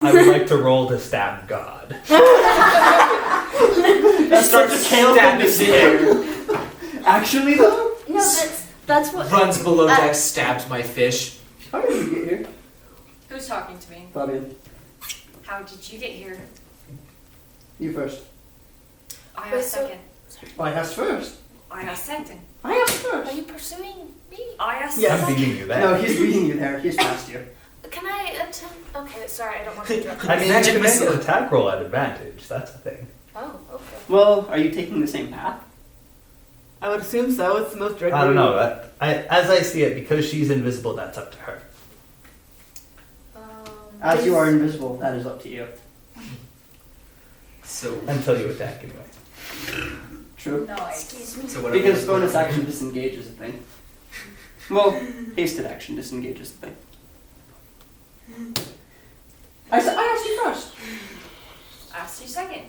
I would like to roll to stab God. That starts to stab his ear. Actually, though? No, that's what... Runs below deck, stabs my fish. How did you get here? Who's talking to me? Fabian, How did you get here? you first. I Wait, asked second. I asked first. I asked second. I asked first. Are you pursuing me? I asked Yes. I'm beating you there. No, he's beating you there. He's past you. Can I attempt... Okay, sorry, I don't want to interrupt. I mean, Magic you can make missile. an attack roll at advantage. That's a thing. Oh, okay. Well, are you taking the same path? I would assume so. It's the most direct. I don't know. As I see it, because she's invisible, that's up to her. As you are invisible, that is up to you. So, Until you attack anyway. True. Excuse me. so what Because bonus action disengage is a thing. Well, hasted action disengage is a thing. I asked you first. Asked you second.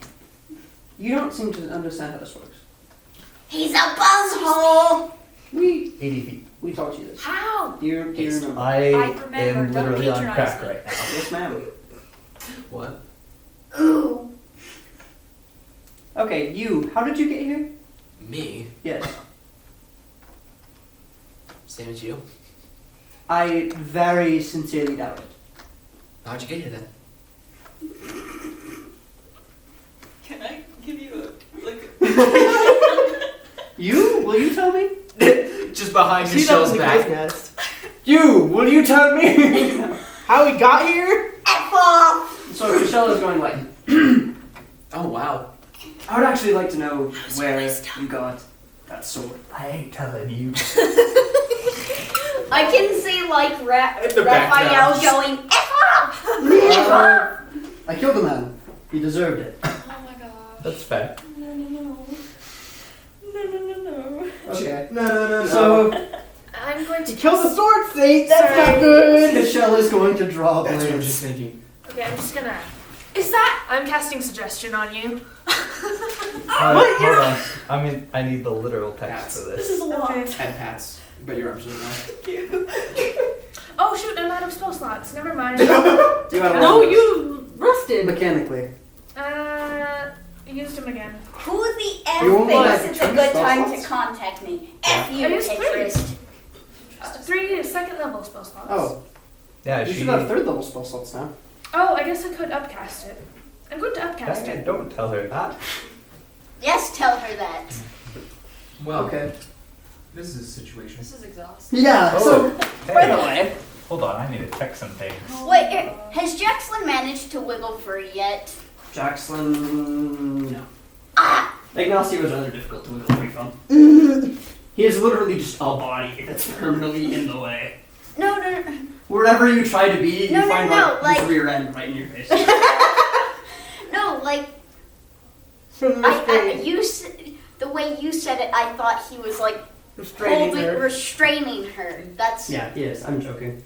You don't seem to understand how this works. He's a buzzhole! 80 feet. We taught you this. How? Do you remember? I remember, am don't literally on patronize crack me. right now. Yes, ma'am. What? Ooh. Okay, you. How did you get here? Me? Yes. Same as you? I very sincerely doubt it. How'd you get here then? Can I give you You? Will you tell me? Just behind See, that was Michelle's the back. crow's nest. You! Will you tell me? How we got here? F off! So Michelle is going like, Oh, wow. I would actually like to know where you got that sword. I ain't telling you. I can see, like, the Raphael background. going, F off! I killed the man. He deserved it. Oh my god. That's fair. No. Okay. No. So I'm going to... You killed the sword saint. That's Sorry. not good. Michelle is going to draw That's what I'm blades. just thinking. Okay, I'm just gonna... Is that... I'm casting suggestion on you. Hold on. I mean, I need the literal text for This this. is a lot. Okay. 10 pats. But you're absolutely not. Oh shoot, I'm out of spell slots. Never mind. Do you want to No, roll you rusted. mechanically? Used him again. Who the F You won't thinks let it's a two good spell time slots? to contact me? F I you, used three. Pinterest. 3 second level spell slots. Oh, Yeah, you she. should have third level spell slots now. Oh, I guess I could upcast it. I'm going to upcast Dang it, it. don't tell her that. Yes, tell her that. Well, Okay. this is a situation. This is exhausting. Yeah. So Hey, by the way, hold on, I need to check some things. Wait, has Jackson managed to wiggle free yet? Jackson, no. Ah! Ignacio was rather difficult to wiggle free from. He is literally just a body that's permanently in the way. No. Wherever you try to be, you No, find no, like his like- rear end right in your face. No, like, From the way you said it, I thought he was like restraining her. restraining her. That's... Yeah, he is. I'm joking.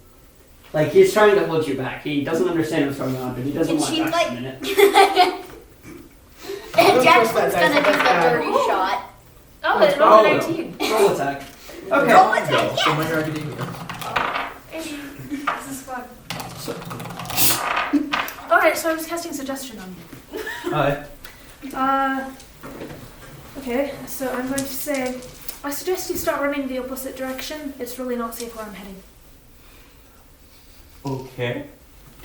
Like, he's trying to hold you back. He doesn't understand what's going on, but he doesn't And want she, Jackson like- in it. And Jackson's Don't gonna do the trust that dirty dice. shot. Oh, it's Oh, rolled a no. 19. Roll attack. Okay. Roll attack, So yes! when you're academia. This is fun. So, Alright, so I was casting suggestion on you. Alright. Okay, so I'm going to say, I suggest you start running the opposite direction. It's really not safe where I'm heading. Okay.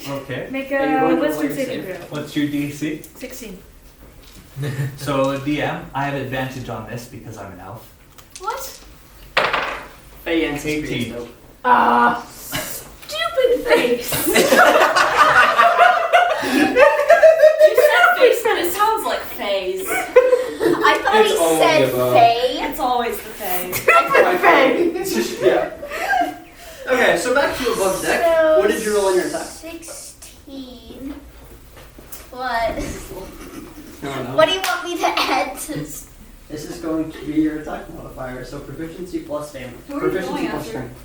Okay. Make Are you a going to wisdom play saving safe? throw. What's your DC? 16. So, DM, I have advantage on this because I'm an elf. What? Faye ancestry is 18. dope. Stupid face! You said face, but it sounds like phase. I thought It's he all said of the above. Faye. It's always the phase. It's just, yeah. Okay, so back to above deck. So, What did you roll on your attack? 16. What? No. What do you want me to add to... This is going to be your attack modifier, so proficiency plus stamina. Who are you Proficiency going plus after? strength.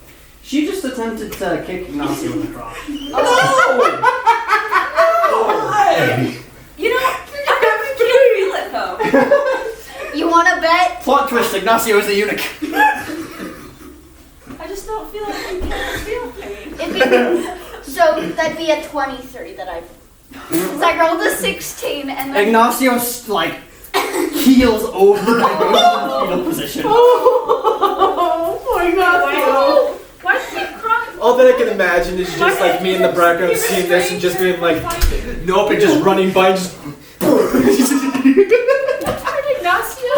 She just attempted to kick Ignacio in the crotch. Hey! You know, I can't feel it though. You want to bet? Plot twist, Ignacio is a eunuch. I just don't feel like you can feel me. It'd be, so that'd be a 23 that I So I rolled a 16 and then Ignacio like heels over and goes into fetal position. Oh my god. Why did you cry? All that I can imagine is just like me in the background seeing this and just being like, nope, and just running by, just. Ignacio?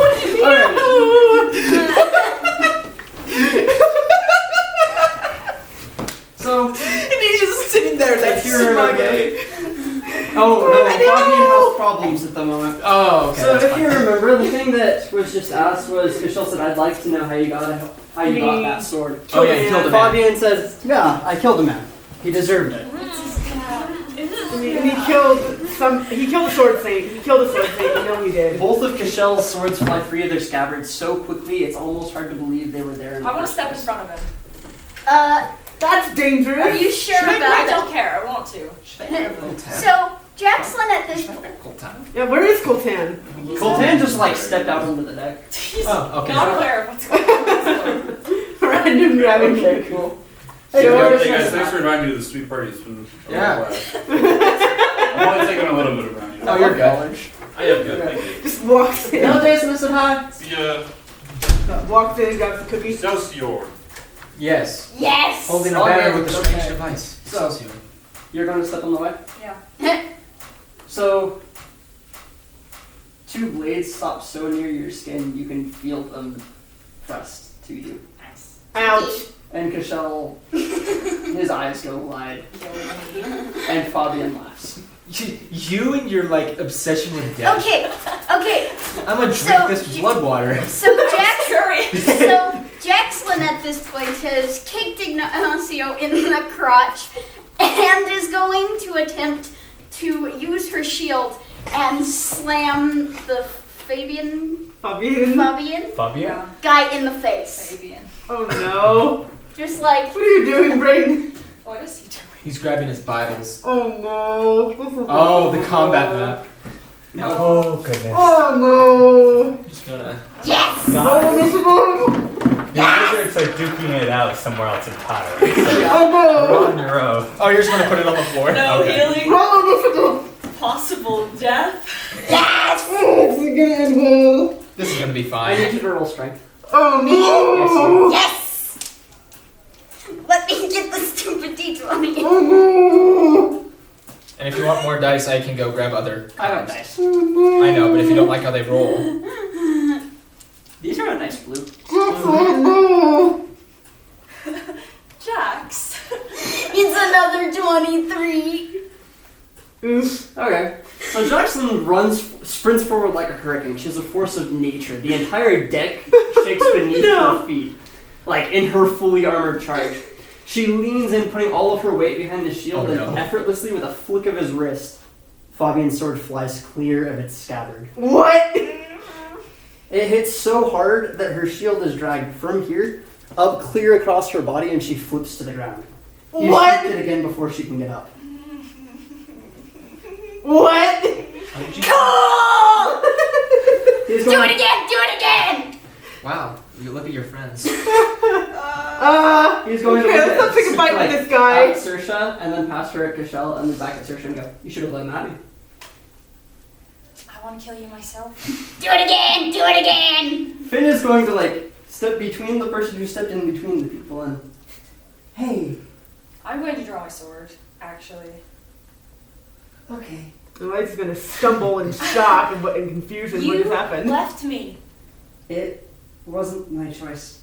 So, And he's just sitting there like, you're smug, okay. eh? oh no, Fabian has problems at the moment. Oh, okay. So if you remember, the thing that was just asked was, Michelle said, "I'd like to know how you got that sword." Oh yeah, he killed a man. Fabian says, "Yeah, I killed a man. He deserved it." And he killed a sword saint. He killed a sword saint. You know he did. Both of Cachel's swords fly free of their scabbards so quickly, it's almost hard to believe they were there. I want to step in front of him. That's dangerous. are you sure I about don't care. I want to. it? So Jackson at this point. Yeah, where is Coltan? Coltan just like stepped out onto the deck. He's Oh, okay. not aware of what's going on. Random grabbing. Okay, cool. Hey, Yeah, George. hey guys, thanks for reminding me of the sweet party. It's been a Yeah. while. I'm only taking a little bit of brownie. Oh, you're good. I am good, thank you. Just walks in. Hello, Jason. Listen, hi. See ya. Walks in, grabs the cookies. Excelsior. Yes. Yes. Holding a Okay, banner with a strange okay. device. So- Excelsior. You're going to step on the way. Yeah. So, two blades stop so near your skin you can feel them pressed to you. Nice. Ouch. And Cashel, his eyes go wide, and Fabian laughs. You and your like obsession with death. Okay. I'm gonna drink So- this blood water. So Curious. Jackson at this point has kicked Ignacio in the crotch and is going to attempt to use her shield and slam the Fabian Fabio? guy in the face. Fabian. Oh no. Just like, What are you doing, Brayden? What is he doing? He's grabbing his Bibles. Oh no. This is Oh, the combat map. Oh goodness. Oh no. Just gonna. yes! Oh, this is The wizards are duking it out somewhere else entirely. So Oh you're no. on your own. Oh, you're just gonna put it on the floor? No Okay. healing. Oh, this is Possible death. Yes! This is gonna end well. This is gonna be I fine. need you to roll strength. Oh no. Yes! Let me get the stupid D20. Oh no. And if you want more dice, I can go grab other I have cards. dice. Oh no. I know, but if you don't like how they roll. These are a nice blue. Oh Jax. It's another 23. no. Oof. Okay. So Jackson sprints forward like a hurricane. She has a force of nature. The entire deck shakes beneath her feet, like in her fully armored charge. She leans in, putting all of her weight behind the shield, Oh, and no. effortlessly, with a flick of his wrist, Fabian's sword flies clear of its scabbard. What? It hits so hard that her shield is dragged from here up clear across her body, and she flips to the ground. You What? shoot it again before she can get up. What? Cool! He's Do going- it again! Do it again! Wow, you look at your friends. He's going Okay, to let's not take a fight with this guy. At Saoirse, and then pass her at Cashel, and then back at Saoirse and go, you should have let him at me. I want to kill you myself. Do it again! Do it again! Finn is going to, like, step between the person who stepped in between the people and, hey, I'm going to draw my sword, actually. okay. Otherwise, he's gonna stumble in shock and confusion. What You just happened? left me. It wasn't my choice.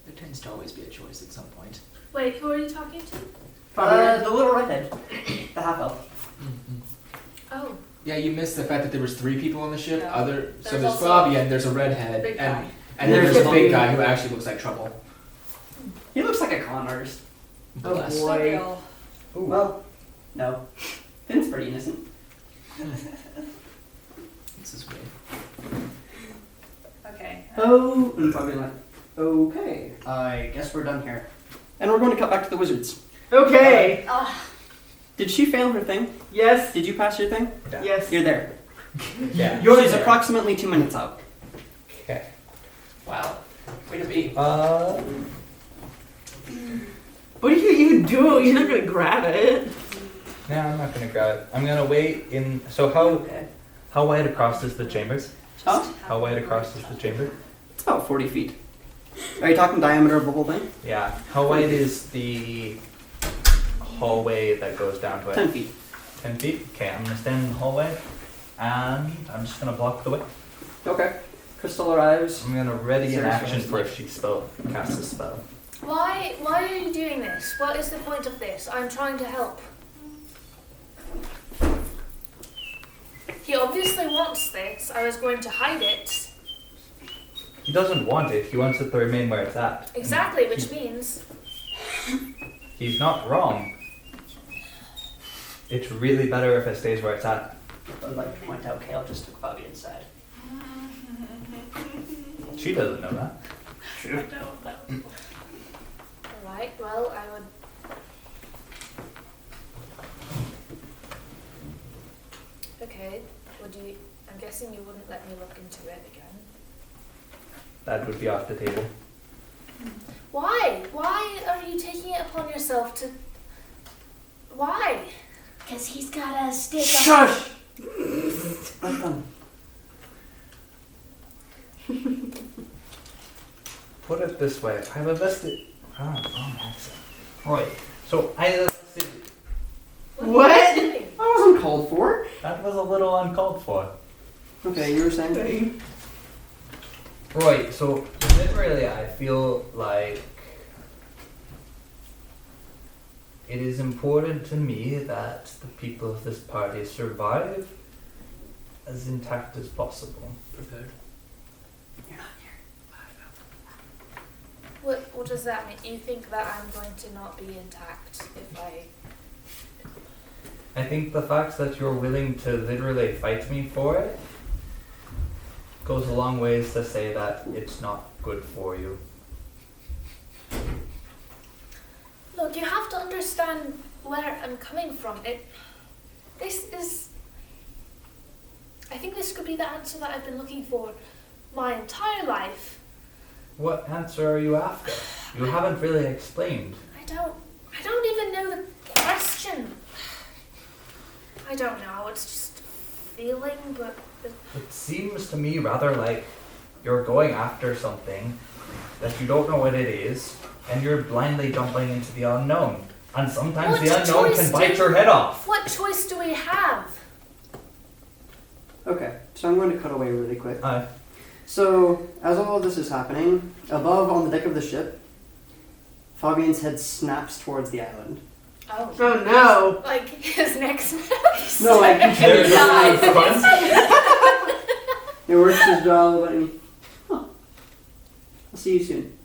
There tends to always be a choice at some point. Wait, who are you talking to? The little redhead. The half-elf. Oh, Yeah, you missed the fact that there was 3 people on the ship. Yeah. So There's there's also Fabian, there's a redhead, big and guy. and then There's there's a a big big- guy who actually looks like trouble. He looks like a con artist. Oh, Bless. boy. So real. Well, no. Finn's pretty innocent. This is weird. Okay. Oh, and probably like, okay, I guess we're done here. And we're going to cut back to the wizards. Okay. Did she fail her thing? Yes. Did you pass your thing? Yes. You're there. Yeah. Yours is approximately 2 minutes out. Okay. Wow. Way to be. What are you even doing? You're not gonna grab it. Yeah, I'm not gonna grab it. I'm gonna wait in. So how wide across is the chambers? Huh? How wide across is the chamber? It's about 40 feet. Are you talking diameter of the whole thing? Yeah. How wide is the hallway that goes down to it? 10 feet. 10 feet? Okay, I'm gonna stand in the hallway and I'm just gonna block the way. Okay. Crystal arrives. I'm gonna ready an Seriously, action that's for if she casts a spell. Why are you doing this? What is the point of this? I'm trying to help. He obviously wants this. I was going to hide it. He doesn't want it, he wants it to remain where it's at. Exactly, which means... He's not wrong. It's really better if it stays where it's at. I'd like to point out Kale just took Bobby inside. She doesn't know that. True. Alright, well, I would... Okay, would you... I'm guessing you wouldn't let me look into it again. That would be off the table. Why? Why are you taking it upon yourself to... Why? Because he's got a stick up. Shush! Let them. Put it this way, I've invested... Ah, wrong accent. Right, so I invested... What? are you doing? I wasn't called for. That was a little uncalled for. Okay, you were saying? Right, so literally I feel like it is important to me that the people of this party survive as intact as possible. Prepared. What does that mean? You think that I'm going to not be intact if I... I think the fact that you're willing to literally fight me for it goes a long ways to say that it's not good for you. Look, you have to understand where I'm coming from. This is... I think this could be the answer that I've been looking for my entire life. What answer are you after? You haven't really explained. I don't even know the question. I don't know, it's just a feeling, but... It seems to me rather like you're going after something that you don't know what it is, and you're blindly jumping into the unknown. And sometimes What the unknown choice can bite do- your head off. What choice do we have? Okay, so I'm going to cut away really quick. Aye. So, as all of this is happening, above on the deck of the ship, Fabian's head snaps towards the island. Oh. Oh no. Like, his next snaps? No, like, There's Nice. the front. he works his jaw a little bit and he, huh, I'll see you soon.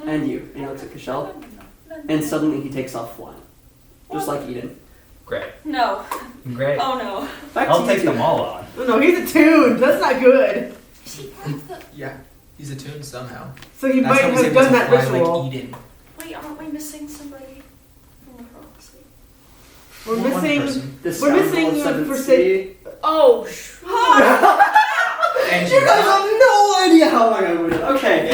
And you. And he looks at Kashel, and suddenly he takes off flying. Just like Eden. Great. No. Great. Oh no. Back to I'll you take two. them all on. Oh no, he's attuned. That's not good. Yeah, he's attuned somehow. So he That's might how he's have able done to that fly ritual. like Eden. Wait, aren't we missing somebody from the prophecy? We're One missing. person. The We're scoundrel missing of you Seventh for City. Oh, And You guys have no idea how long I waited. Okay.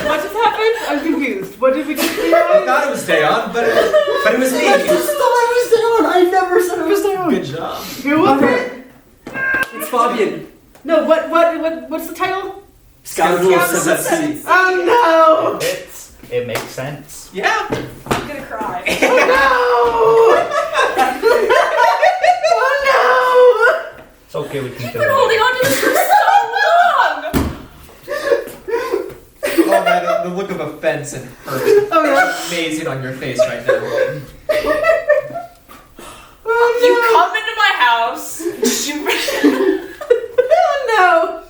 What just happened? I'm confused. What did we just do? I thought it was stay on, but it was me. I just thought I was down. I never said it was down. Good job. Who was it? It's Fabian. No. What's the title? Scoundrel of Scoundrel of Seventh City. Oh It fits. It makes sense. Yeah. I'm gonna cry. no! Oh no! It's okay, we can I've do been holding it. on to this for so long! Oh man, the look of offense and hurt Oh no! is amazing on your face right now. Oh You come into my house. Oh no!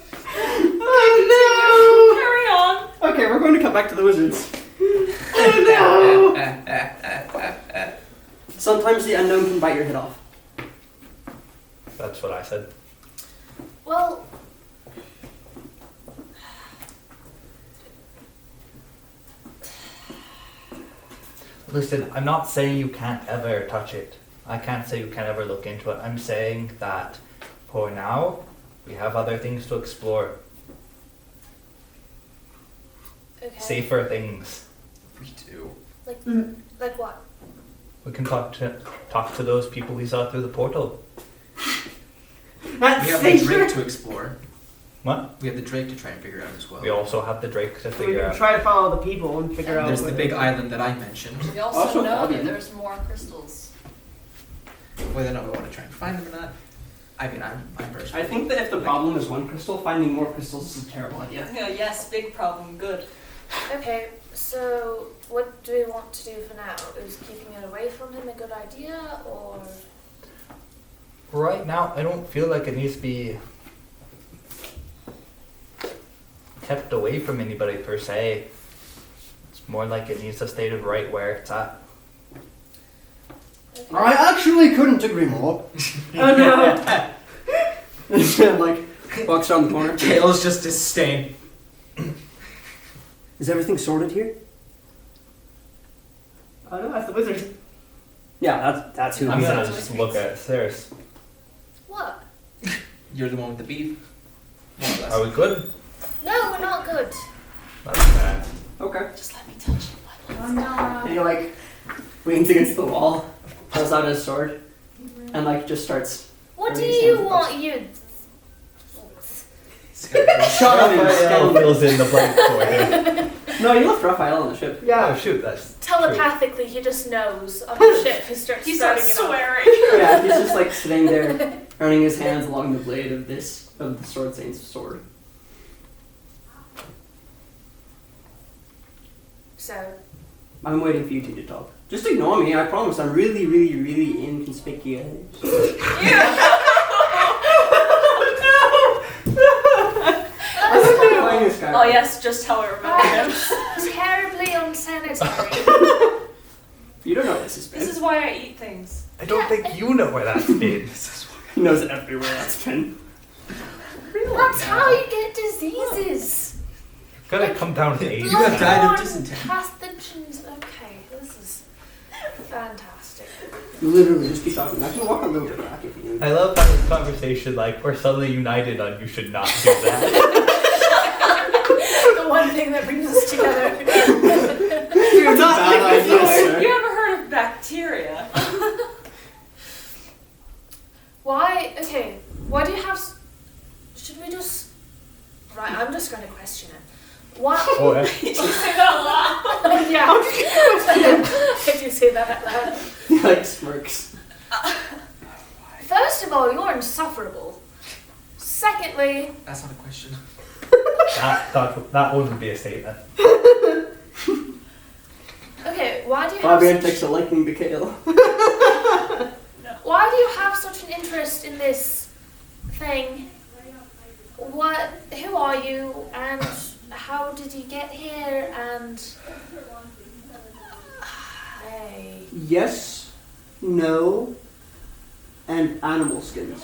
Oh Carry on. Okay, we're going to come back to the wizards. no! Oh no! Sometimes the unknown can bite your head off. That's what I said. well... Listen, I'm not saying you can't ever touch it. I can't say you can't ever look into it. I'm saying that for now, we have other things to explore. Okay. Safer things. We do. Like what? We can talk to those people we saw through the portal. That's We have the safer. Drake to explore. What? We have the Drake to try and figure out as well. We also have the Drake to We figure can out. try to follow the people and figure out. There's the what- big island that I mentioned. We also, Also know that Fabian. there's more crystals. Whether or not we want to try and find them or not. I mean, I'm personally. I think that if the problem is one crystal, finding more crystals is a terrible idea. Yes, big problem. Good. Okay, so what do we want to do for now? Is keeping it away from him a good idea, or Right now, I don't feel like it needs to be kept away from anybody per se. It's more like it needs to stay right where it's at. okay. I actually couldn't agree more. Oh no. Like, walks around the corner. Kale's just disdain. Is everything sorted here? Oh no, that's the wizard. Yeah, that's who I'm he's gonna at. just look at Ceres. What? You're the one with the beef. More or less. Are we good? No, we're not good. That's bad. Okay. Just let me touch it. Oh no. And he like leans against the wall, pulls out his sword, and like just starts. What do Everything you sounds want, you? Shut up, Raphael fills in the blank for him. No, you left Raphael on the ship. Oh Yeah. shoot, that's Telepathically, he just knows on the ship. He starts He starting starts it off. swearing. Yeah, he's just like sitting there, running his hands along the blade of the sword saint's sword. So, I'm waiting for you two to talk. Just ignore me, I promise. I'm really, really, really inconspicuous. I'm playing this guy. Oh yes, just how I remember him. terribly unsanitary. You don't know this is This been. is why I eat things. I don't think you know where that's been. He knows everywhere that's been. That's how you get diseases. Gotta come down to age. You have died of Bloodborne dysentery. pathogens. Okay, this is fantastic. You literally just keep talking. I can walk a little bit back if you need. I love how this conversation, like, we're suddenly united on you should not do that. The one thing that brings us together. You're not Bad idea, sir. You ever heard of bacteria? Why? Okay. Why do you have? Should we just? Right. I'm just going to question it. Why? Oh, yeah. You say that a lot. Yeah. I do say that out loud. He like smirks. First of all, you're insufferable. Secondly, That's not a question. That wouldn't be a statement. okay. Why do you have? Fabian takes a liking to Kale. Why do you have such an interest in this thing? What? Who are you? And how did you get here? And hey, Yes, no, and animal skins.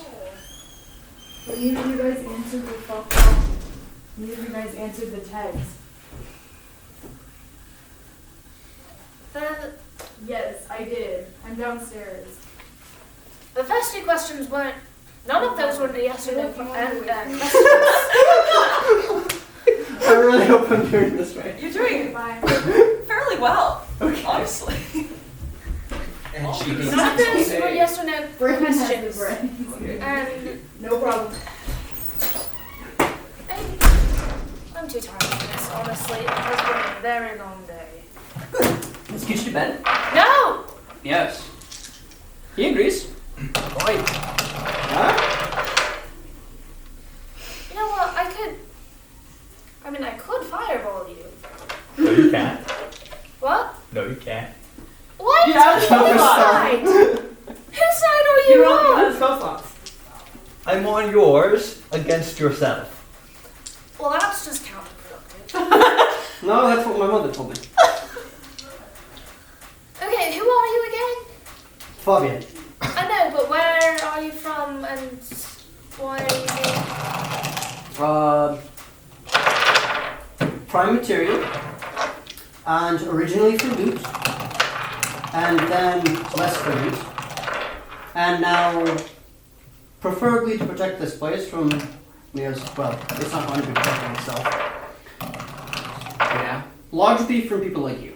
But neither of you guys answered the fuck off. Neither of you guys answered the tags. Yes, I did. I'm downstairs. the first two questions weren't. None of those were the yes or no questions. I really hope I'm doing this right. You're doing Bye. fairly well, Okay. honestly. And she hates None of those it. were yes or no Brandon has the questions. brain. And No problem. I'm too tired for this, honestly. It has been a very long day. Let's get you to bed. No! Yes. He agrees. Why? Huh? You know what? I could fireball you. No, you can't. What? No, you can't. What? You have spell Whose slots. side? Whose side are You you don't on? have spell slots. I'm on yours against yourself. Well, that's just counterproductive. No, that's what my mother told me. Okay, who are you again? Fabian. I know, but where are you from and why are you here? Prime material, and originally for loot, and then less for loot, and now preferably to protect this place from me as well. It's not going to be protecting itself. Yeah. Largely from people like you.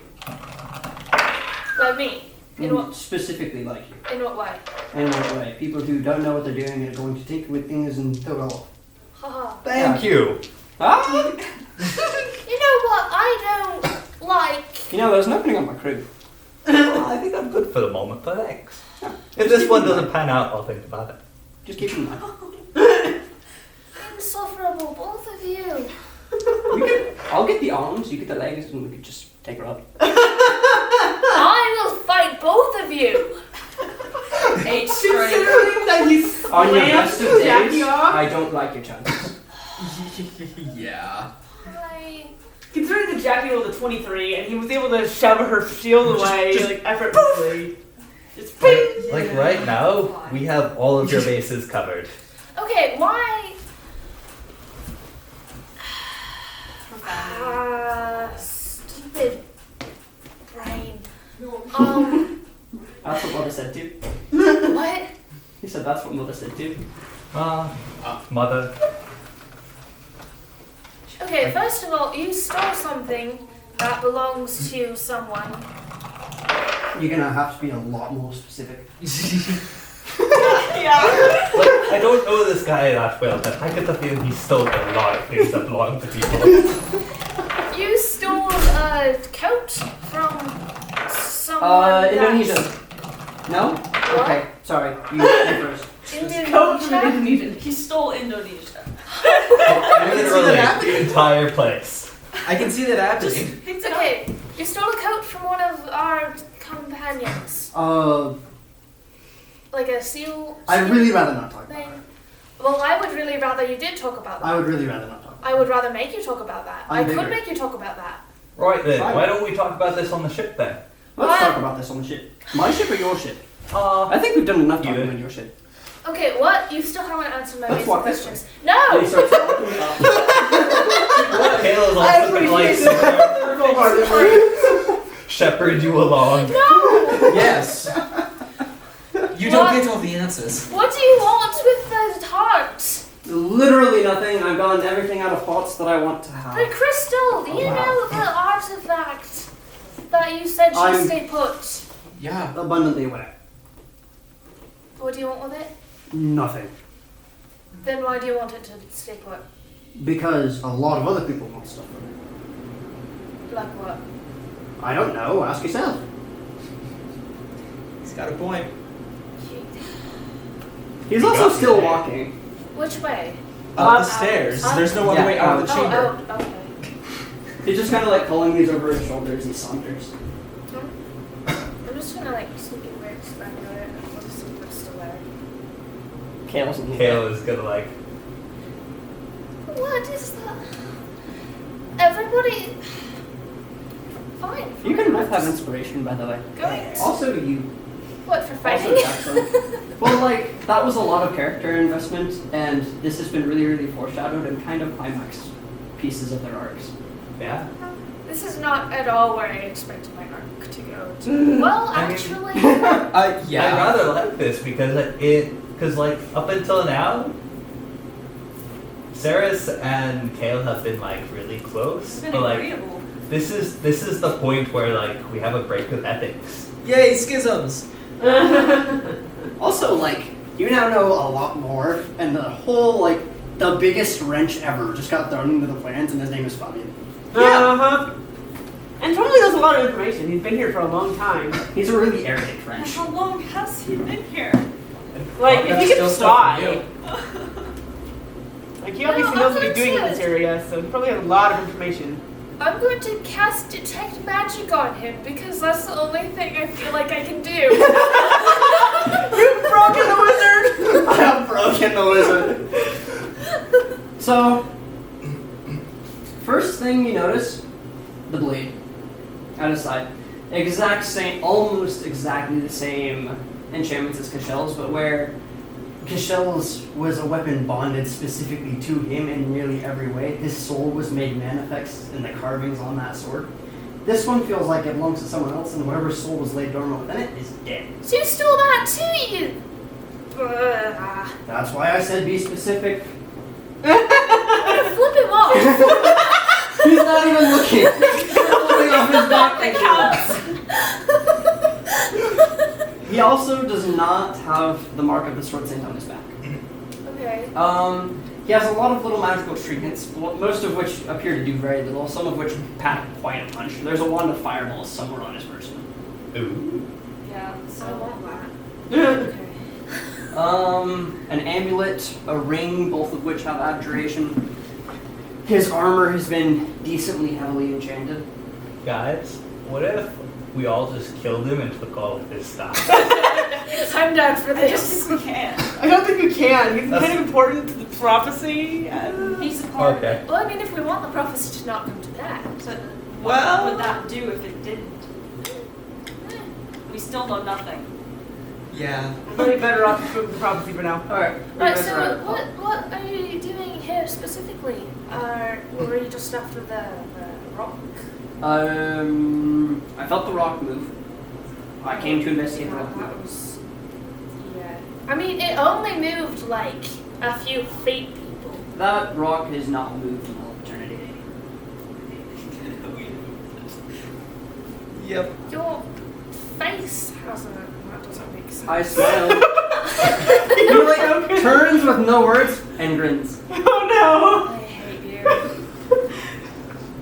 Like me. In what? Specifically like you. In what way? In what way? People who don't know what they're doing and are going to tinker with things and throw it all off. Haha. Thank you. Ah! You know what? I don't like. You know, there's an opening on my crew. I think I'm good for the moment, but thanks. If this one doesn't pan out, I'll think about it. Just keep it in mind. Insufferable, both of you. I'll get the arms, you get the legs, and we could just take her up. I will fight both of you. 8 straight. Considering that you On your best of slammed Jackie days, off. I don't like your chances. Yeah. Considering that Jackie rolled a 23 and he was able to shove her shield away just like effortlessly. Just bing! Like right now, we have all of your bases covered. Okay, why? Stupid brain. That's what Mother said too. What? He said that's what Mother said too. Mother. Okay, first of all, you stole something that belongs to someone. You're gonna have to be a lot more specific. Yeah. Like, I don't know this guy that well, but I get the feeling he stole a lot of things that belong to people. You stole a coat from someone. Indonesia. No? What? Okay, sorry. You first. Coat from Indonesia? Indonesia. He stole Indonesia. Literally, the entire place. I can see that happening. It's okay. You stole a coat from one of our companions. Like a seal. I'd really rather not talk about thing. it. Well, I would really rather you did talk about that. I would really rather not talk about I would rather make you talk about that. I'm I bigger. could make you talk about that. Right then, Fine. why don't we talk about this on the ship then? it. Let's talk about this on the ship. My ship or your ship? Uh, I think we've done enough talking Either. about your ship. Okay, what? You still haven't answered my Let's basic walk this questions. And he No! starts walking up. Kayla's I also gonna like appreciate shepherd you along. No! Yes. You don't get all the answers. What do you want with the heart? Literally nothing. I've gotten everything out of pots that I want to have. The crystal! Do you wow. know the artifact that you said should I'm- stay put? Yeah. Abundantly aware. What do you want with it? Nothing. Then why do you want it to stay put? Because a lot of other people want stuff from it. Like what? I don't know. Ask yourself. He's got a point. He's You also got still me. walking. Which way? Up the stairs. Up. There's no other Yeah, way out of the Oh, chamber. out. Okay. He's just kind of like pulling these over his shoulders as he saunters. I'm just gonna like sneak it weird around it and put some crystal there. Kale's in the Kayla is gonna like, What is that? Everybody. Fine. You can both have inspiration, by the way. Great. Also, you. What, for Also, fighting? Jackson. Well, like, that was a lot of character investment, and this has been really, really foreshadowed and kind of climax pieces of their arcs. yeah. This is not at all where I expected my arc to go. Mm. Well, I mean- actually, I Yeah. rather like this because because like up until now, Saris and Kale have been like really close, It's been but like agreeable. this is the point where like we have a break with ethics. Yay, schisms. Also, like, you now know a lot more, and the whole, like, the biggest wrench ever just got thrown into the plans, and his name is Fabian. Uh-huh. And totally knows a lot of information. He's been here for a long time. He's a really arrogant wrench. How long has he been here? Like, if he Still could stuff fly, from you. like, he obviously knows what he's doing in this area, so he probably has a lot of information. I'm going to cast Detect Magic on him because that's the only thing I feel like I can do. You've broken the wizard! I have broken the wizard. So, first thing you notice, the blade at his side. Exact same, almost exactly the same enchantments as Kashel's, but where Kashel's was a weapon bonded specifically to him in nearly every way. His soul was made manifest in the carvings on that sword. This one feels like it belongs to someone else, and whatever soul was laid dormant within it is dead. So you stole that too, you. That's why I said be specific. Flip him off. He's not even looking. He's holding off his back. That counts. He also does not have the mark of the sword saint on his back. Okay. He has a lot of little magical trinkets, most of which appear to do very little, some of which pack quite a punch. There's a wand of fireballs somewhere on his person. Ooh. Yeah, I so want that. Okay. An amulet, a ring, both of which have abjuration. His armor has been decently heavily enchanted. Guys, what if we all just killed him and took all of his stuff? I'm down for this. we can. I don't think you can. He's That's- kind of important to the prophecy. He's a part Okay. of it. Well, I mean, if we want the prophecy to not come to that. But Well- what would that do if it didn't? We still know nothing. Yeah. I'm really better off with the prophecy for now. Alright. Right, so what are you doing here specifically? Were you just after the rock? I felt the rock move. I came to investigate the rock. That was. Yeah. I mean, it only moved like a few feet, people. That rock has not moved in all eternity. Yep. Your face hasn't. That doesn't make sense. I smile. He like turns with no words and grins. Oh I hate you. no!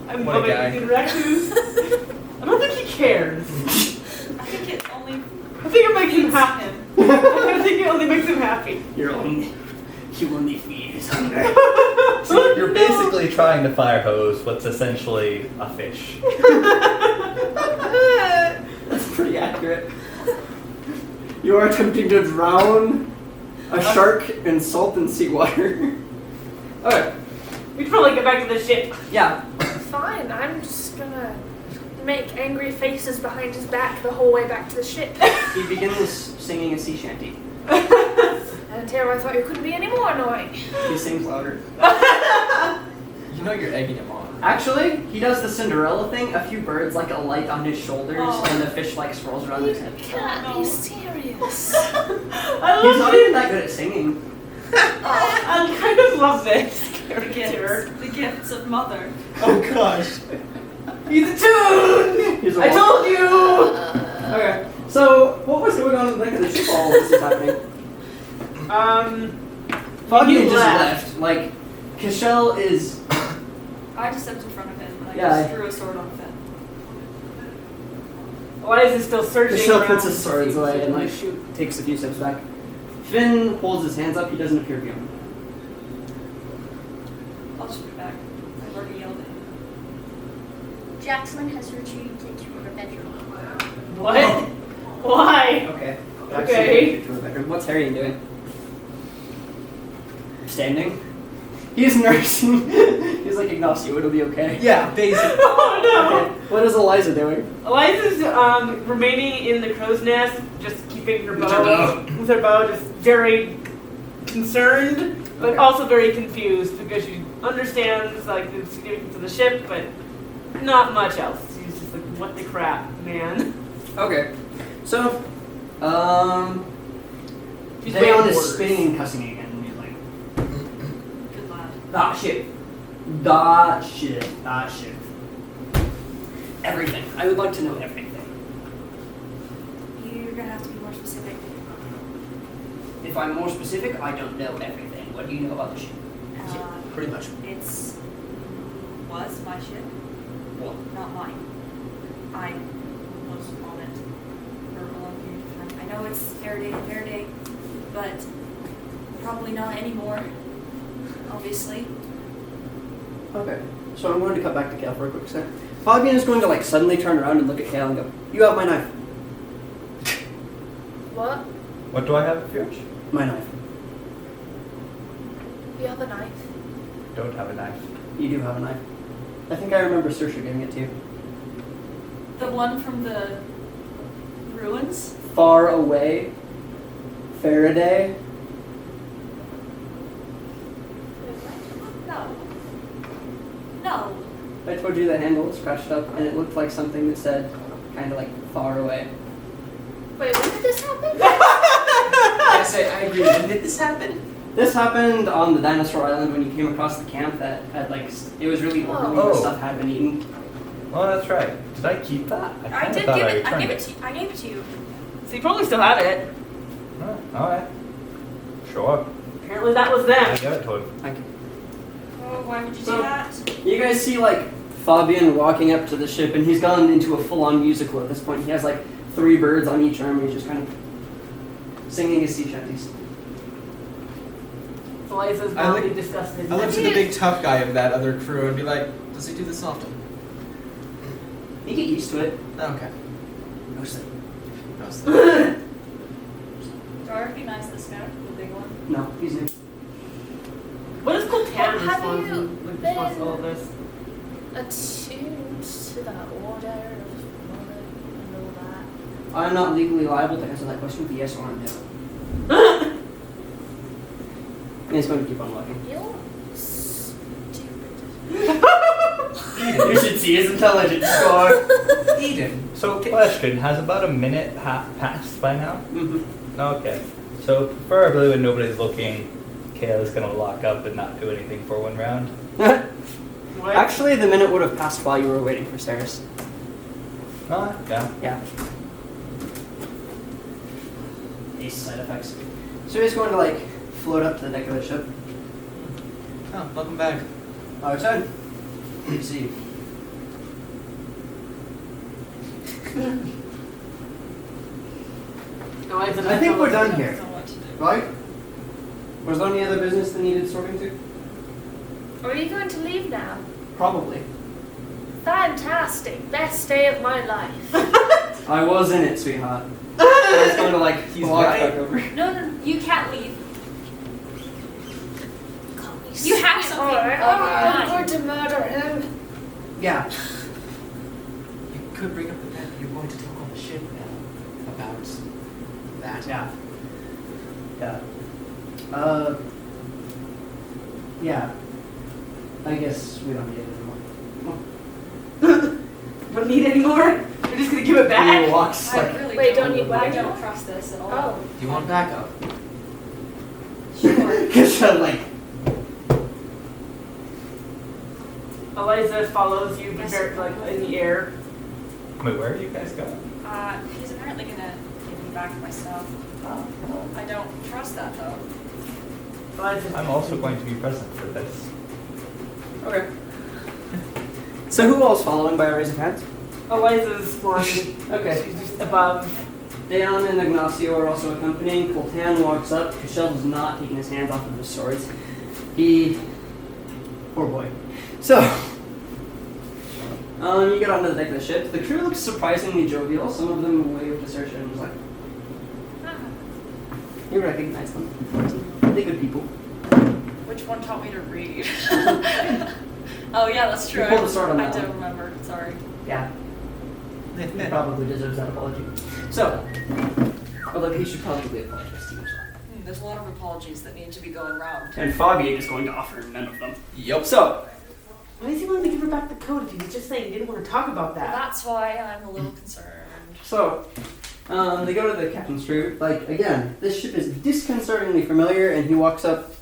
I'm What a loving guy. the interactions. I don't think he cares. I think it only. I think it makes him feeds happy. him. I think it only makes him happy. You only feed his hunger. So you're basically trying to fire hose what's essentially a fish. That's pretty accurate. You are attempting to drown a shark in salt and seawater. Okay. We should probably get back to the ship. Yeah. Fine, I'm just gonna make angry faces behind his back the whole way back to the ship. He begins singing a sea shanty. And here I thought you couldn't be any more annoying. He sings louder. You know you're egging him on. Actually, he does the Cinderella thing. A few birds like alight on his shoulders, Oh. and the fish like swirls around his head. Can't be serious. I He's love not it. even that good at singing. I kind of love this The character. gifts. The gifts of mother. Oh gosh. He's a tune! He's a I walk. told you! Okay. So, what was going on in the back of the ship while all this is happening? Fabian you just left. left. Like, Kashel is. I just stepped in front of him and I Yeah. just threw a sword on Finn. Why is he still searching Kashel around? puts his swords away and like takes a few steps back. Finn holds his hands up. He doesn't appear to be on. I'll just put it back. I've already yelled at him. Jackson has retreated into her bedroom. What? Why? Okay. Okay. What's Harry doing? Standing. He's nursing. He's like Ignacio. It'll be okay. Yeah, basically. Oh Okay. What is Eliza doing? no! Eliza's remaining in the crow's nest, just keeping her With her bow. with her bow, just very concerned, but Okay. also very confused because she understands like the significance of the ship, but not much else. She's just like, what the crap, man? Okay. So, She's Dayon waiting is orders. spinning and cussing again. And he's like, Good lad. that shit. That shit. That shit. Everything. I would like to know everything. You're gonna have to be more specific. If I'm more specific, I don't know everything. What do you know about the ship? Pretty much. It's was my ship, Well, not mine. I was on it for a long period of time. I know it's Faraday, but probably not anymore. Obviously. okay. So I'm going to cut back to Kale for a quick sec. Fabian is going to like suddenly turn around and look at Kale and go, "You have my knife." What? What do I have of yours? My knife. You have a knife? Don't have a knife. You do have a knife. I think I remember Saoirse giving it to you. The one from the ruins? Far away. Faraday. No. No. I told you the handle was scratched up and it looked like something that said kind of like far away. Wait, when did this happen? I say I agree. When did this happen? This happened on the dinosaur island when you came across the camp that had like, it was really orderly, Oh. but stuff had been eaten. Oh, that's right. Did I keep that? I kinda did thought give it. I returned gave it to you. So you probably still have it. Alright. Sure. Apparently that was I them. give it to him. Thank you. Oh, why would you So- do that? You guys see like Fabian walking up to the ship, and he's gone into a full-on musical at this point. He has like 3 birds on each arm, and he's just kind of singing his sea shanties. Eliza's I mildly look- disgusted. I look to the big tough guy of that other crew and be like, does he do this often? You get used to it. Okay. Mostly. Mostly. Do I recognize this guy, the big one? No, he's new. What is Coltan Have you responsible for all of this? Attuned to that order of mother and all that. I'm not legally liable to answer that question with yes or no. And he's going to keep on walking. You're stupid. You should see his intelligence score. Eden. So, question, has about a minute passed by now? Mm-hmm. Okay. So, preferably when nobody's looking, Kayla's gonna lock up and not do anything for 1 round. What? Actually, the minute would have passed while you were waiting for Saris. Yeah. Yeah. These side effects. So he's going to like float up to the deck of the ship. Oh, welcome back. Oh, it's on. Good to see you. Eliza I think we're done here, Don't know what to do. right? Was there any other business that needed sorting to? Are you going to leave now? Probably. Fantastic. Best day of my life. I was in it, sweetheart. I was going to like He's walk right. back over. No, you can't leave. You have something. Alright, Oh, I'm going to murder him. Yeah. You could bring up the fact that you're going to talk on the ship now about that. Yeah. Yeah. Yeah. I guess we don't need it anymore. Don't need any more? You're just gonna give it He back? walks I like. really Wait, don't. don't you- I don't trust this at all. Oh. Do you want backup? Sure. Because like. Eliza follows you, but very, like in the air. Wait, where are you guys going? He's apparently gonna give me back my stuff. I don't trust that though. Eliza, I'm also going to be present for this. Okay. So who all's following by a raise of hands? Eliza's flying. Okay. She's just above. Daon and Ignacio are also accompanying. Coltan walks up. Cashel is not taking his hands off of his swords. He... Poor boy. So... you get onto the deck of the ship. The crew looks surprisingly jovial. Some of them wave to Saoirse and was like... You recognize them. They're good people. Which one taught me to read? Oh yeah, that's true. You pulled the sword on I that do one. remember. Sorry. Yeah. He probably deserves that apology. So... Although he should probably apologize to you as well. There's a lot of apologies that need to be going round. And Fabian is going to offer none of them. Yup. So... Why is he willing to give her back the code if he was just saying he didn't want to talk about Well, that? that's why I'm a little concerned. So, they go to the captain's room. Like, again, this ship is disconcertingly familiar, and he walks up.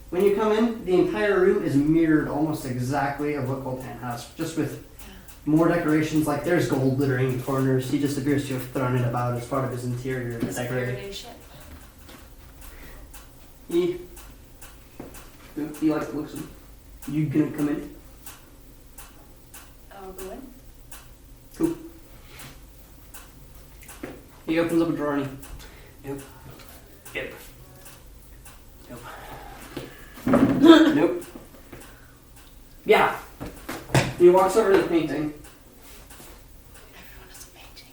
When you come in, the entire room is mirrored almost exactly of what Coltan has, just with more decorations. Like, there's gold glittering in corners. He just appears to have thrown it about as part of his interior It's a decorating. very ship. He likes the looks of him. You gonna come in? I'll go in. Cool. He opens up a drawer and he... Nope. Yep. Nope. Nope. Yeah. He walks over to the painting. Everyone has a painting.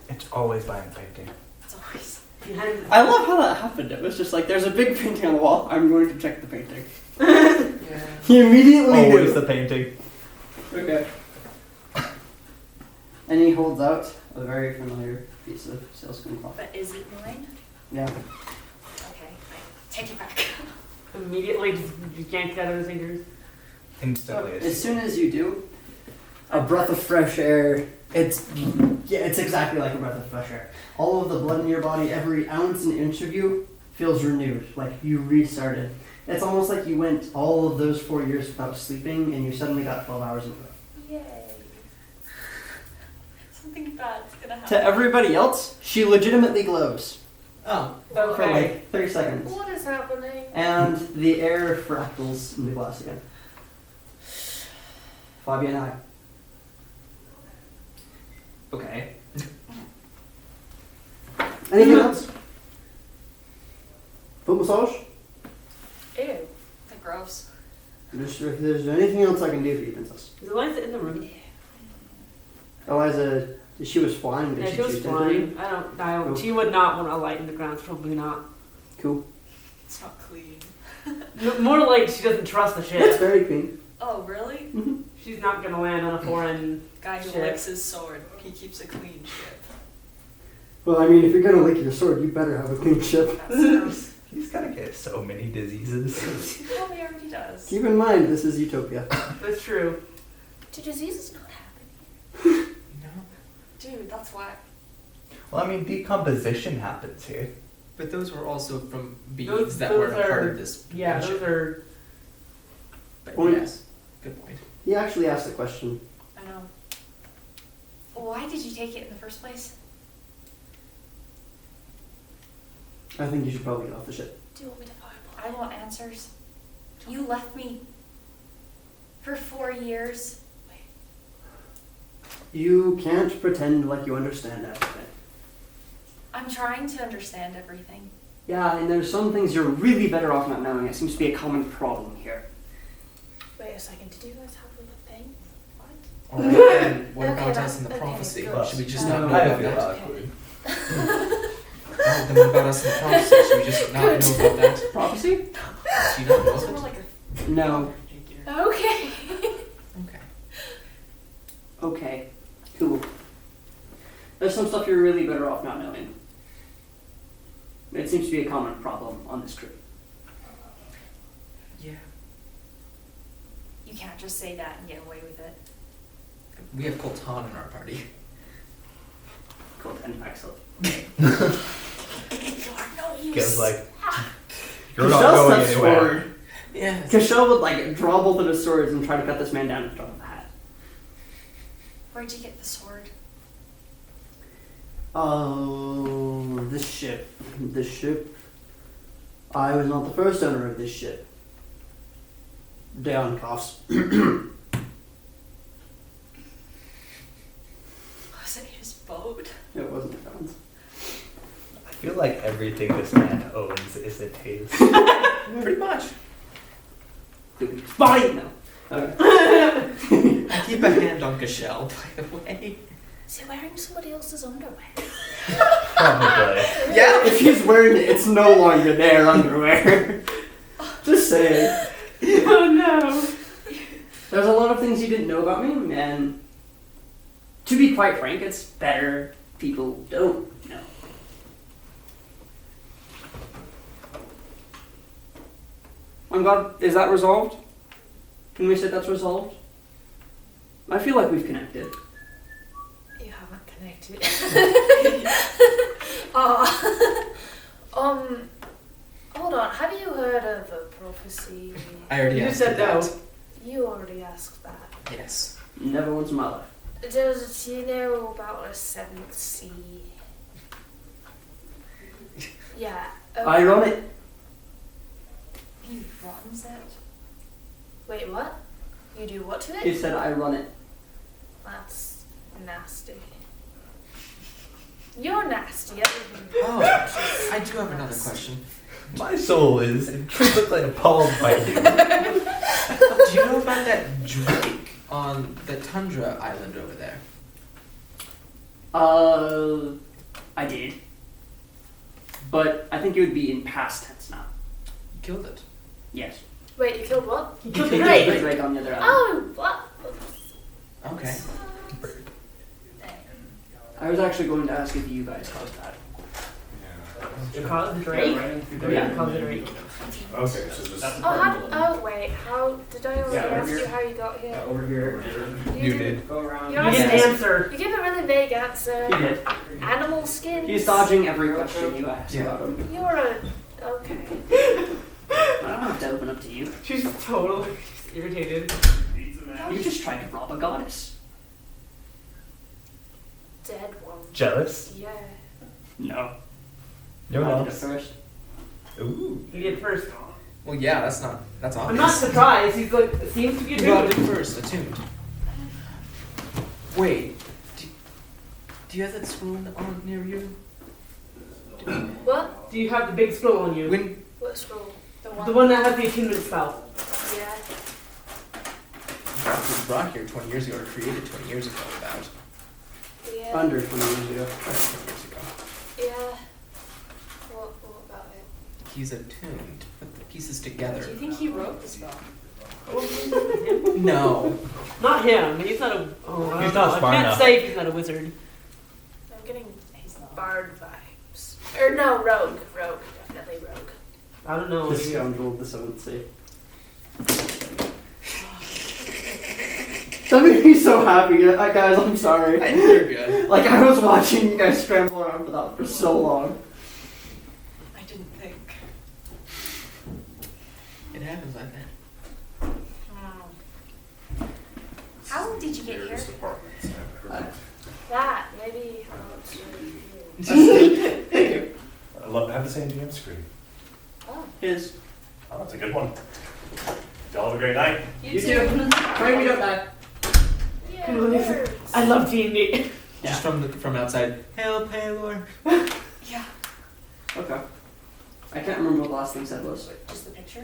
It's always buying a painting. It's always. Behind I love how that happened. It was just like, there's a big painting on the wall. I'm going to check the painting. Yeah. He immediately Always knew. the painting. Okay. And he holds out a very familiar piece of sealskin cloth. But is it mine? Yeah. Okay, I take it back. immediately just yanked out of his fingers. Instantly. As soon as you do, a breath of fresh air. It's exactly like a breath of fresh air. All of the blood in your body, every ounce and inch of you feels renewed, like you restarted. It's almost like you went all of those 4 years without sleeping and you suddenly got 12 hours in a row. Yay. Something bad's gonna happen. To everybody else, she legitimately glows Oh, for Okay. like 30 seconds. What is happening? And the air fractals in the glass again. Fabian, hi. Okay. Anything else? Foot massage? Ew. The gross. If there's anything else I can do for you, Princess. Is Eliza in the room? Eliza, she was flying. Did Yeah, she was choose to enter you? flying. I don't. Cool. She would not want a light in the ground. Probably not. Cool. It's not clean. More like she doesn't trust the That's ship. very clean. Oh, really? Mm-hmm. She's not gonna land on a foreign. Guy who Shit. licks his sword. He keeps a clean ship. Well, I mean, if you're gonna lick your sword, you better have a clean ship. That's gross. He's gonna get so many diseases. He probably already does. Keep in mind, this is Utopia. That's true. Do diseases not happen? no. Dude, that's whack. Well, I mean, decomposition happens here. But those were also from beings Those- that those weren't a part are- of this. Yeah, ship. those are. But Point. yes, good point. He actually asked the question. I know. Why did you take it in the first place? I think you should probably get off the ship. Do you want me to fireball? I want answers. You left me for 4 years. You can't pretend like you understand everything. I'm trying to understand everything. Yeah, and there's some things you're really better off not knowing. It seems to be a common problem here. Wait a second. Did you guys have a thing? What? Alright, and what Okay, about that- us in the okay, prophecy? good. Should we just No, not know I about feel that? awkward. Oh, then what about us in the prophecy? Should we just not know about that? Prophecy? Do you not know It's more it? like a No. figure. Okay. Okay. Okay. Cool. There's some stuff you're really better off not knowing. It seems to be a common problem on this crew. Yeah. You can't just say that and get away with it. We have Colton in our party. Called excellent. You are no use. Gets like, you're Cashel not going steps anywhere. forward. Yeah. Cashel would like draw both of his swords and try to cut this man down at the top of the hat. Where'd you get the sword? Oh, this ship. This ship. I was not the first owner of this ship. Down coughs. Was it his boat? It wasn't John's. I feel like everything this man owns isn't his. Pretty much. Fine! No. Okay. I keep a hand on Cashel, by the way. Is he wearing somebody else's underwear? Probably. Yeah. If he's wearing it, it's no longer their underwear. Just saying. Oh no. There's a lot of things you didn't know about me, and to be quite frank, it's better people don't know. I'm glad. Is that resolved? Can we say that's resolved? I feel like we've connected. You haven't connected. Hold on. Have you heard of a prophecy? I already You asked said you no. that. You already asked that. Yes. Never once in my life. Do you know about a seventh sea? Yeah. I run it. He runs it. Wait, what? You do what to He it? said I run it. That's nasty. You're nasty. Oh, I do have another question. My soul is intrinsically appalled by you. Do you know about that drake on the tundra island over there? I did. But I think it would be in past tense now. You killed it. Yes. Wait, you killed what? You You killed can the kill the drake. drake on the other island. Oh, what? Okay. I was actually going to ask if you guys caused that. You caught the drake? Yeah. You caught the drake. Okay, so this. Wait, how did I already Yeah, over ask here. you how you got here? Over here. You did. Go around. You You didn't asked- answer. You gave a really vague answer. He did. Animal skins. He's dodging every question you ask Yeah. about him. You're a okay. I don't have to open up to you. She's totally irritated. You just tried to rob a goddess. dead one. Jealous? Yeah. No. You're Not not. first. Ooh. You get first. Well, yeah, that's obvious. I'm not surprised. He's like seems to be Who got it attuned. first? Attuned. Wait. Do you have that spoon on near you? What? Do you have the big scroll on you? When What scroll? The one. The one that has the attunement spell. Yeah. it was brought here 20 years ago, or created 20 years ago, about Yeah. Under 20 years ago. 20 years ago. Yeah. What about it? He's attuned. Put the pieces together. Do you think he wrote the spell? No. Not him. He's not a. Oh, I He's don't know. not smart I can't enough. say if he's not a wizard. I'm getting bard vibes. Or no, rogue. Rogue. Definitely rogue. I don't know. The Maybe. scoundrel of the seventh sea. That made me so happy, guys. I'm sorry. I think you're good. Like I was watching you guys scramble around for that for so long. I didn't think. It happens like that. How did you get here? Various departments. I've heard of. That maybe helps you. Thank you. I have the same DM screen. Oh. His. Oh, that's a good one. Y'all have a great night. You too. Try and meet up back. Yeah. Listen, I love D&D. Just from outside. Hail, Paylor. Yeah. Okay. I can't remember what the last thing said was. Just the picture?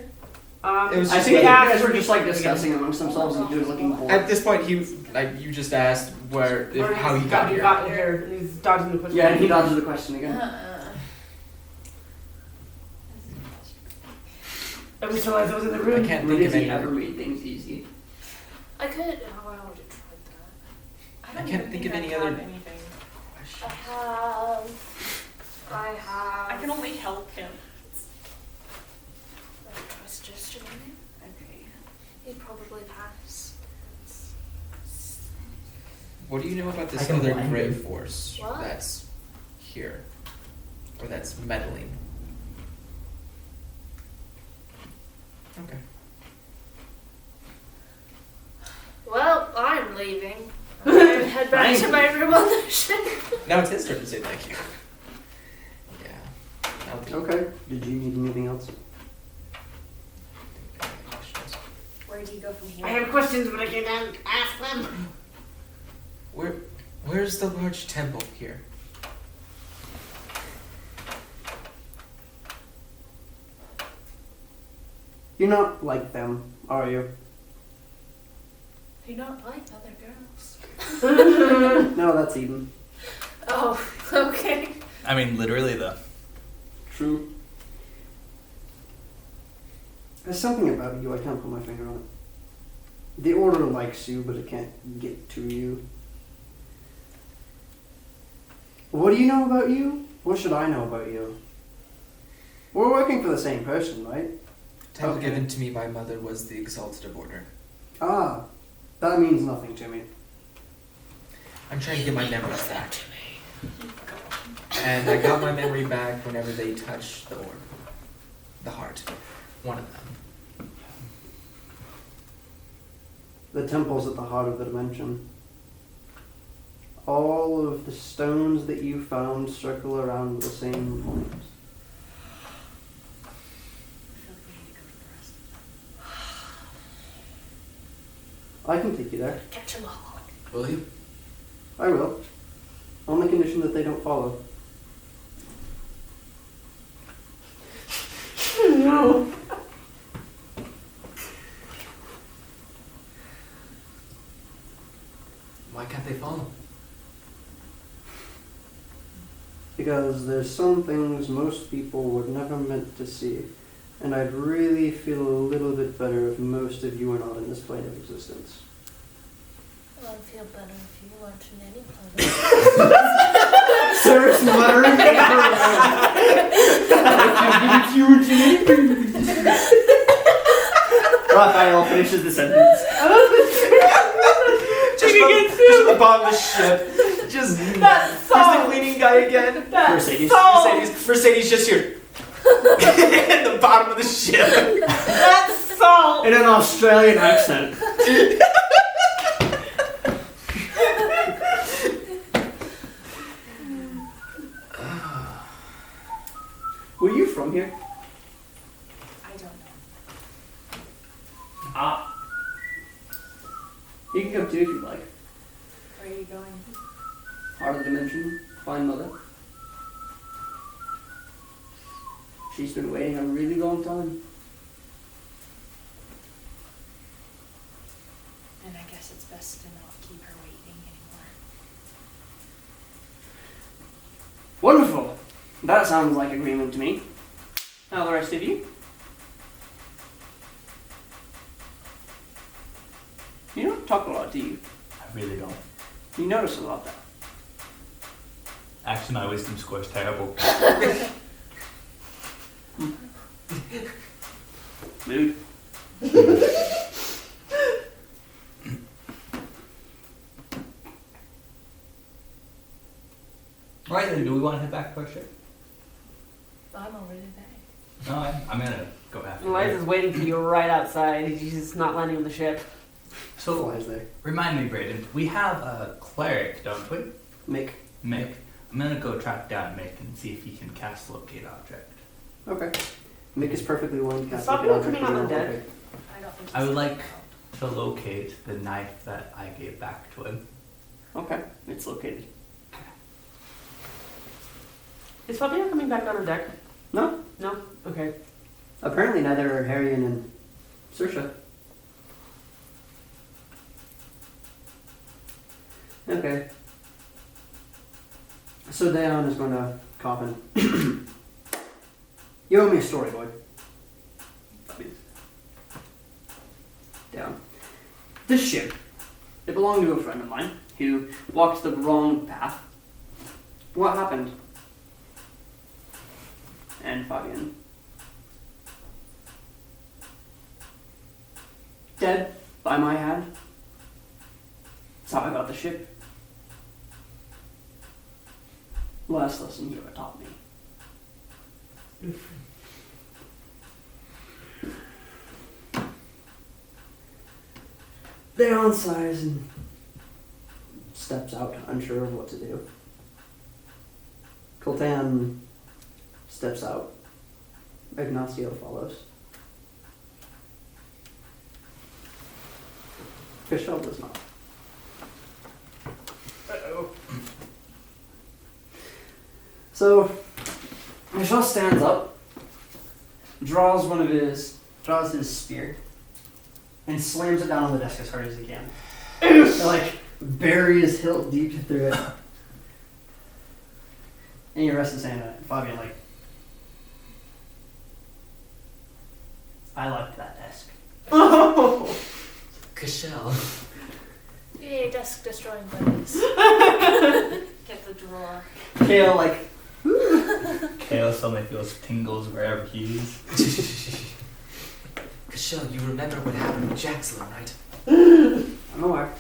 It was I just think you like- guys were just like discussing amongst themselves and he was looking bored. At this point, you just asked how he got here. Got here, and he's dodging the question. Yeah, and he dodges the question again. I just realized I was in the I room. can't When think has of he any ever other. made things easy? I could. Oh, I would have tried that. I can't think of any other. Anything. I have. I can only help him. Trust just a minute. Okay. He'd probably pass. What do you know about I this can other blind gray him. force What? that's here, or that's meddling? Okay. Well, I'm leaving. I'm gonna head back to my room on the ship. Now it's his turn to say thank you. Yeah. I'll do Okay. Did you need anything else? questions. Where do you go from here? I have questions, but I can't ask them. Where's the large temple here? You're not like them, are you? You're not like other girls. No, that's Eden. Oh, okay. I mean, literally though. True. There's something about you, I can't put my finger on it. The Order likes you, but it can't get to you. What do you know about you? What should I know about you? We're working for the same person, right? The title Okay. given to me by mother was the Exalted of Order. Ah, that means nothing to me. I'm trying to get my memories back. And I got my memory back whenever they touched the orb. The heart. One of them. The temple's at the heart of the dimension. All of the stones that you found circle around the same point. I can take you there. Catch them all. Will you? I will. On the condition that they don't follow. No. Why can't they follow? Because there's some things most people were never meant to see. And I'd really feel a little bit better if most of you were not in this plane of existence. Well, I'd feel better if you weren't in any planet. Sarah's muttering in her Raphael finishes the sentence. Just at the bottom of the ship. Just That's who's the cleaning guy again? Mercedes. Mercedes just here. At the bottom of the ship. That's salt. In an Australian accent. Were you from here? I don't know. Ah. You can come too if you'd like. Where are you going? Heart of the dimension, find mother. She's been waiting a really long time. And I guess it's best to not keep her waiting anymore. Wonderful. That sounds like agreement to me. Now the rest of you. You don't talk a lot, do you? I really don't. You notice a lot, though. Actually, my wisdom score is terrible. Mood. Alright then, do we want to head back to our ship? I'm already back. No, I'm gonna go after Eliza's you. waiting for you right outside. He's just not landing on the ship. So, Flies there. remind me, Brayden, we have a cleric, don't we? Mick. Mick. I'm gonna go track down Mick and see if he can cast locate object. Okay. Mick is perfectly willing to cast Stop locate coming object out on of the deck. okay. I don't think I would he's like out. to locate the knife that I gave back to him. Okay, it's located. Is Fabio coming back on her deck? No? No? Okay. Apparently neither are Harrian and Saoirse. Okay. So Daon is going to cough in. You owe me a story, boy. Down. This ship, it belonged to a friend of mine who walked the wrong path. What happened? And Fabian. Dead by my hand. That's how I got the ship. Last lesson you ever taught me. Leon sighs and steps out, unsure of what to do. Coltan steps out. Ignacio follows. Fischel does not. Uh-oh. So, Michelle stands up, draws his spear, and slams it down on the desk as hard as he can. To, like, bury his hilt deep through it. And he rests his hand on it. Fabian, like, I liked that desk. Oh! Cashel. Yay, desk destroying buddies. Get the drawer. Kale, like, Kale suddenly feels tingles wherever he is. Cashel, you remember what happened with Jackson, right? I'm aware.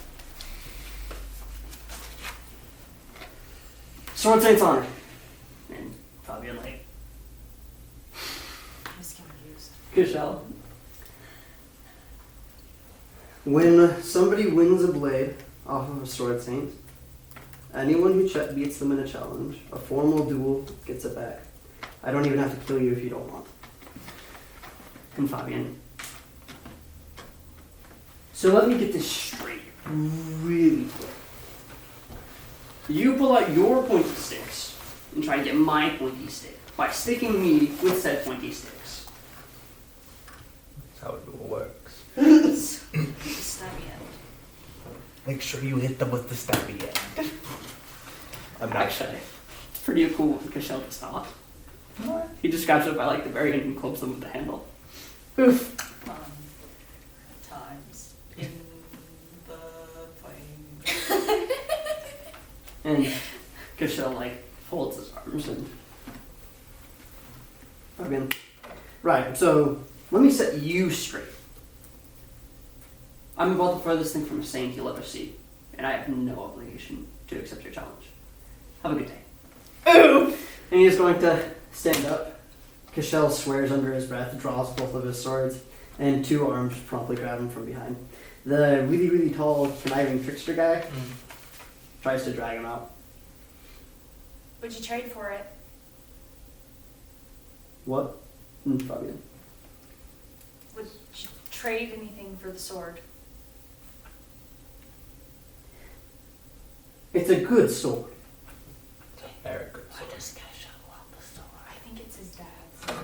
Sword Saint's honor. And Fabian, like, He's confused. Cashel. When somebody wins a blade off of a Sword Saint, anyone who beats them in a challenge, a formal duel, gets it back. I don't even have to kill you if you don't want. And Fabian. So let me get this straight really quick. You pull out your pointy sticks and try to get my pointy stick by sticking me with said pointy sticks. That's how a duel works. Stabby end. Make sure you hit them with the stabby end. I'm not Actually, it's pretty cool when Cashel does not. He just grabs it by like the very end and clubs them with the handle. Oof. Fun times in the plane. And Cashel like folds his arms and Fabian. Right, so let me set you straight. I'm about the furthest thing from a saint you'll ever see, and I have no obligation to accept your challenge. Have a good day. Ooh! And he's going to stand up. Cashel swears under his breath, draws both of his swords, and two arms promptly grab him from behind. The really, really tall, conniving trickster guy tries to drag him out. Would you trade for it? What? Fabian. Would you trade anything for the sword? It's a good sword. Very good. I just gotta shovel out the sword. I think it's his dad's.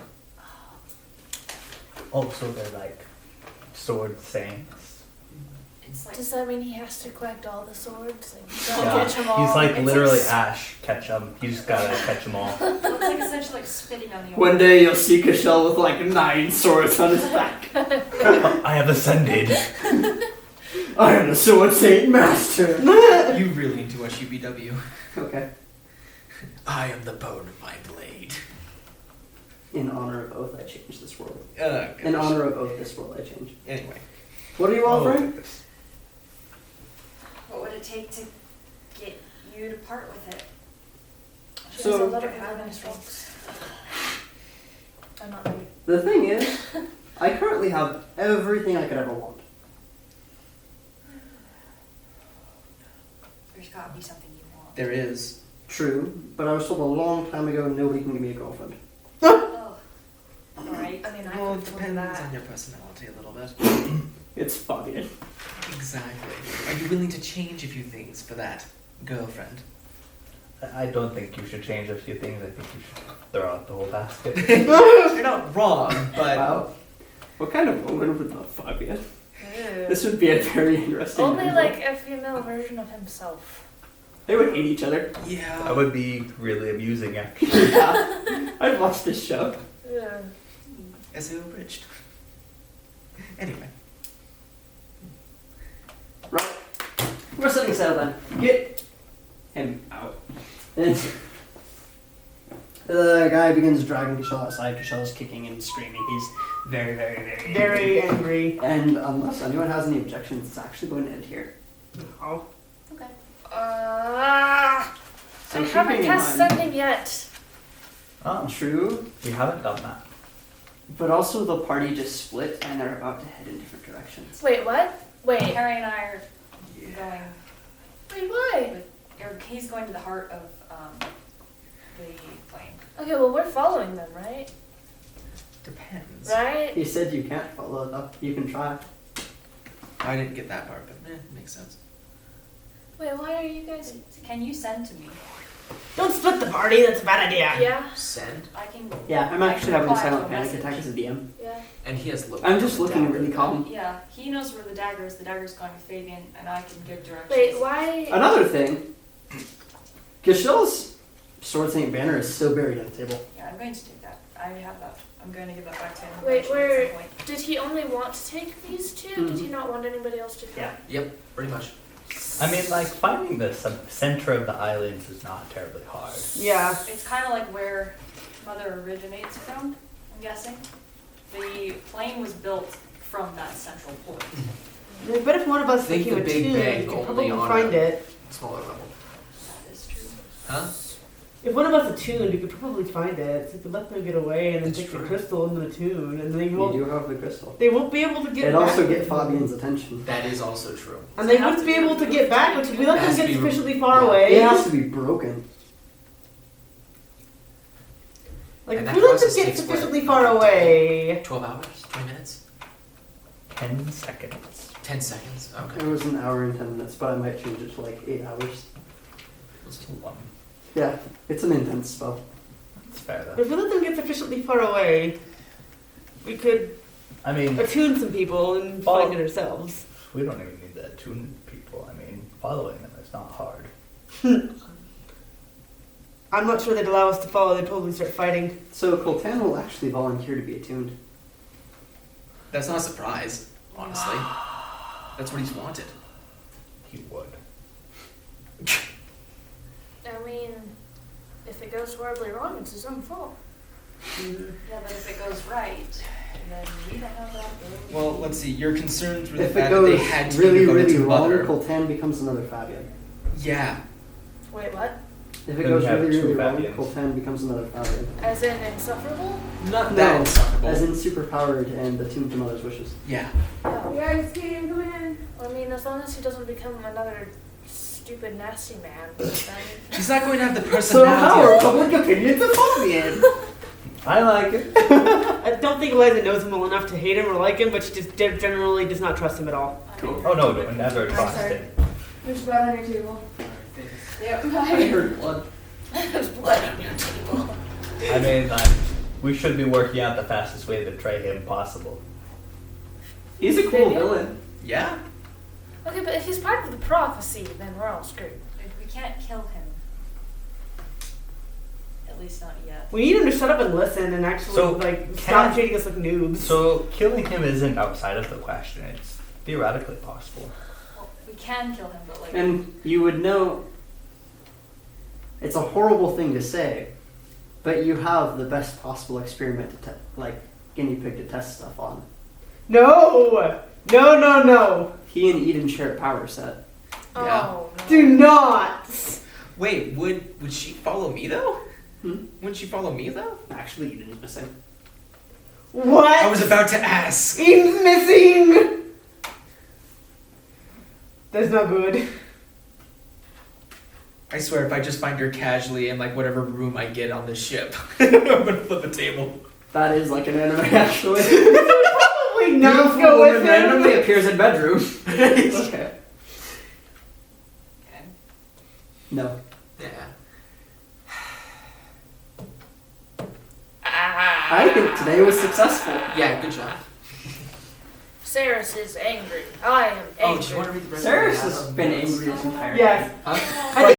Also, they're like sword sayings. It's like Does that mean he has to collect all the swords? Like, Yeah, don't catch them all. he's like It's literally like- Ash. Catch them. You just gotta catch them all. it's like essentially like spitting on the One day you'll see Kashel with like 9 swords on his back. I have ascended. I am the Sword Saint Master. You really into a UBW. Okay. I am the bone of my blade. In honor of oath, I change this world. Gosh. In honor of oath, this world I change. Anyway. What are you offering? What would it take to get you to part with it? She So- has a lot of nice rocks. I'm not ready. The thing is, I currently have everything I could ever want. There's gotta be something you want. There is. True, but I was told a long time ago nobody can give me a girlfriend. Oh. Alright. I mean, I Well, could it do depends that. on your personality a little bit. It's Fabian. Exactly. Are you willing to change a few things for that girlfriend? I don't think you should change a few things. I think you should throw out the whole basket. You're not wrong, but Wow. What kind of woman would love Fabian? This would be a very interesting Only novel. like a female version of himself. They would hate each other. yeah. That would be really amusing, actually. Yeah. I'd watch this show. Yeah. As they were abridged. Anyway. Right. We're setting sail then. Get him out. And the guy begins dragging Kashel outside. Kashel is kicking and screaming. He's very, very, very Very angry. And unless anyone has any objections, it's actually going to end here. Oh. Okay. I So haven't keeping in cast mind- sending yet. Oh, True, we haven't done that. but also the party just split and they're about to head in different directions. Wait, what? Wait. Harry and I are going. Wait, why? Or he's going to the heart of the plane. Okay, well, we're following them, right? Depends. Right? He said you can't follow it up. You can try. I didn't get that part, but makes sense. Wait, why are you guys... Can you send to me? Don't split the party. That's a bad idea. Yeah, Send? I can. Yeah, I'm actually I having can a reply silent to panic message. attack as a DM. yeah. And he has looked. I'm just looking really calm. Yeah, he knows where the dagger is. The dagger's going with Fabian, and I can give directions. Wait, why... Another thing, Gishelle's Sword Saint banner is still buried on the table. Yeah, I'm going to take that. I have that. I'm going to give that back to him. Wait, eventually where... at some point. Did he only want to take these two? Did he not want anybody else to come? Yeah. Yep, pretty much. I mean, like, finding the center of the islands is not terribly hard. Yeah. It's kind of like where Mother originates from, I'm guessing. The plane was built from that central point. I bet if one of us Think became the a Big tune, Bang we could only probably on find a- it. Smaller level. That is true. Huh? If one of us attuned, we could probably find it. So we could let them get away and then That's take the true. crystal and the tune, and they You won't. do have the crystal. They won't be able to get It back. also get Fabian's attention. That is also true. And they Does it have wouldn't to be be able to get removed? back, which if we let It them has to get be sufficiently far yeah. away. It has to be broken. Like And if that we let them process get takes what? sufficiently far away. 12 hours? 20 minutes? 10 seconds. 10 seconds? It Okay. was an hour and 10 minutes, but I might change it to like 8 hours. It's too long. Yeah, it's an intense spell. It's fair, But though. if we let them get sufficiently far away, we could I mean, attune some people and Well- find it ourselves. we don't even need to attune people. I mean, following them is not hard. I'm not sure they'd allow us to follow. They'd probably start fighting. So Coltan will actually volunteer to be attuned. That's not a surprise, honestly. That's what he's wanted. He would. I mean, if it goes horribly wrong, it's his own fault. Yeah, but if it goes right, then we don't have that ability. Well, let's see. Your concerns were the If it fact that they goes had to really, go really to wrong, Mother. Coltan becomes another Fabian. Yeah. Wait, what? If it Then goes we have really, two really wrong, Fabians. Coltan becomes another Fabian. As in insufferable? Not No, that insufferable. As in superpowered and attuned to Mother's wishes. Yeah. Oh. Guys, Katie, come in. I mean, as long as he doesn't become another stupid, nasty man, then... She's not going to have the So how are personality. public opinions of Fabian? I like it. I don't think Eliza knows him well enough to hate him or like him, but she just generally does not trust him at all. Cool. Oh no, never I'm trust sorry. it. There's blood on your table. Yep. I heard blood. There's blood on your table. I mean, we should be working out the fastest way to betray him possible. He's a cool villain. Yeah. Okay, but if he's part of the prophecy, then we're all screwed. We can't kill him. At least not yet. We need him to shut up and listen and actually So, stop treating us like noobs. So killing him isn't outside of the question. It's theoretically possible. Well, we can kill him, but like. And you would know it's a horrible thing to say, but you have the best possible experiment to guinea pig to test stuff on. No! No! He and Eden share a power set. Yeah. Oh, no. Do not! Wait, would she follow me though? Hmm? Would she follow me though? Actually, Eden's missing. What? I was about to ask. He's missing! That's not good. I swear, if I just find her casually in like whatever room I get on this ship, I'm gonna flip a table. That is like an anime, actually. Probably not Beautiful go woman with him. randomly appears in bedroom. Okay. No. Yeah. I think today was successful. Yeah, good job. Ceres is angry. I am Oh, angry. do you want to read the rest Ceres of has been angry this entire Yes. Huh? I